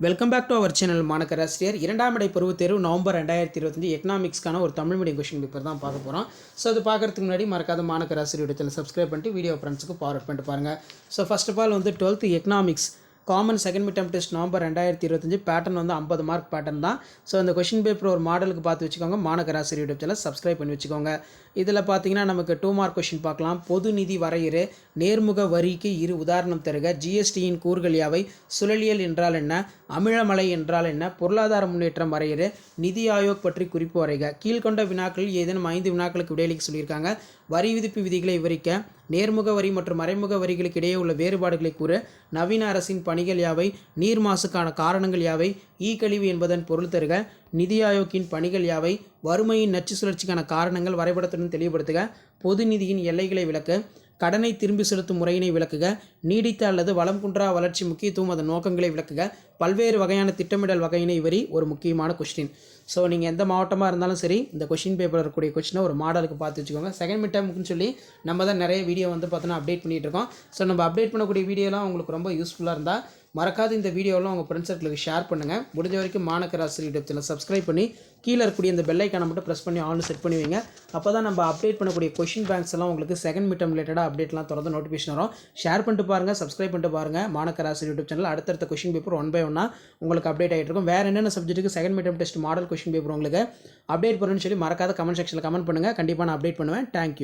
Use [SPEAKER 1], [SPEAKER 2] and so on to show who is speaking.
[SPEAKER 1] Welcome back to our channel மாணக்கராசிரியர். இரண்டாம் இடை பருவத் தேர்வு நவம்பர் 2025 எக்கனாமிக்ஸ்க்கான ஒரு தமிழ் மீடியம் கொஷின் பேப்பர் தான் பார்க்க போகிறோம். ஸோ அது பார்க்குறதுக்கு முன்னாடி மறக்காத மாணக்கராசிரியர் சேனல் சப்ஸ்கிரைப் பண்ணிட்டு வீடியோ ஃப்ரெண்ட்ஸுக்கு ஃபார்வர்ட் பண்ணிட்டு பாருங்கள். So first of all 12th economics common second mid term test November 2025 pattern 50 mark pattern தான். ஸோ அந்த கொஷின் பேப்பர் ஒரு மாடலுக்கு பார்த்து வச்சுக்கோங்க. மாணக்கராசிரியர் யூடியூப் சேனல் சப்ஸ்கிரைப் பண்ணி வச்சுக்கோங்க. இதில் பார்த்தீங்கன்னா நமக்கு 2 மார்க் கொஷின் பார்க்கலாம். பொது நிதி வரையறை, நேர்முக வரிக்கு இரு உதாரணம் தருக, ஜிஎஸ்டியின் கூறுகள் யாவை, சுழலியல் என்றால் என்ன, அமிலமலை என்றால் என்ன, பொருளாதார முன்னேற்றம் வரையறை, நிதி ஆயோக் பற்றி குறிப்பு வரைக. கீழ்கொண்ட வினாக்களில் ஏதேனும் 5 வினாக்களுக்கு விடையளிக்க சொல்லியிருக்காங்க. வரி விதிப்பு விதிகளை விவரிக்க, நேர்முக வரி மற்றும் மறைமுக வரிகளுக்கு இடையே உள்ள வேறுபாடுகளை கூற, நவீன அரசின் பணிகள் யாவை, நீர் மாசுக்கான காரணங்கள் யாவை, கழிவு என்பதன் பொருள் தருக, நிதி ஆயோக்கின் பணிகள் யாவை, வறுமையின் நச்சு சுழற்சிக்கான காரணங்கள் வரைபடத்துடன் தெளிவுபடுத்துக, பொது நிதியின் எல்லைகளை விளக்க, கடனை திரும்பி செலுத்தும் முறையினை விளக்குக, நீடித்த அல்லது வளம் குன்றா வளர்ச்சி முக்கியத்துவம் அதன் நோக்கங்களை விளக்குக, பல்வேறு வகையான திட்டமிடல் வகையினை வரி ஒரு முக்கியமான கொஸ்டின். ஸோ நீங்கள் எந்த மாவட்டமாக இருந்தாலும் சரி இந்த கொஷின் பேப்பர் இருக்கக்கூடிய கொஸ்டினை ஒரு மாடலுக்கு பார்த்து வச்சுக்கோங்க. செகண்ட் மிட் டேர்முக்குன்னு சொல்லி நம்ம தான் நிறைய வீடியோ பார்த்தோன்னா அப்டேட் பண்ணிகிட்டு இருக்கோம். ஸோ நம்ம அப்டேட் பண்ணக்கூடிய வீடியோலாம் உங்களுக்கு ரொம்ப யூஸ்ஃபுல்லாக இருந்தால் மறக்காத இந்த வீடியோலாம் உங்கள் ஃப்ரெண்ட்ஸ் சர்க்கிளுக்கு ஷேர் பண்ணுங்கள். முடிஞ்ச வரைக்கும் மாணக்கராசிரியர் யூடியூப் சேனல் சப்ஸ்கிரைப் பண்ணி கீழே இருக்கக்கூடிய இந்த பெல் ஐக்கானை மட்டும் ப்ரெஸ் பண்ணி ஆன் செட் பண்ணி வைங்க. அப்போ தான் நம்ம அப்டேட் பண்ணக்கூடிய கொஷின் பேங்க்ஸ் எல்லாம் உங்களுக்கு செகண்ட் மிட் டேர்ம் ரிலேட்டடாக அப்டேட்லாம் தொடர்ந்து நோட்டிஃபிகேஷன் வரும். ஷேர் பண்ணிட்டு பாருங்கள், சப்ஸ்கிரைப் பண்ணிட்டு பாருங்கள். மாணக்கராசிரியர் யூடியூப் சேனல் அடுத்தடுத்த கொஷின் பேப்பர் 1 by 1 உங்களுக்கு அப்டேட் ஆகிட்டு இருக்கும். வேறு என்னென்ன சப்ஜெக்ட்டுக்கு second mid term test model question paper உங்களுக்கு அப்டேட் பண்ணுன்னு சொல்லி மறக்காத கமெண்ட் செக்ஷனில் கமெண்ட் பண்ணுங்கள். கண்டிப்பாக நான் அப்டேட் பண்ணுவேன். தேங்க்யூ.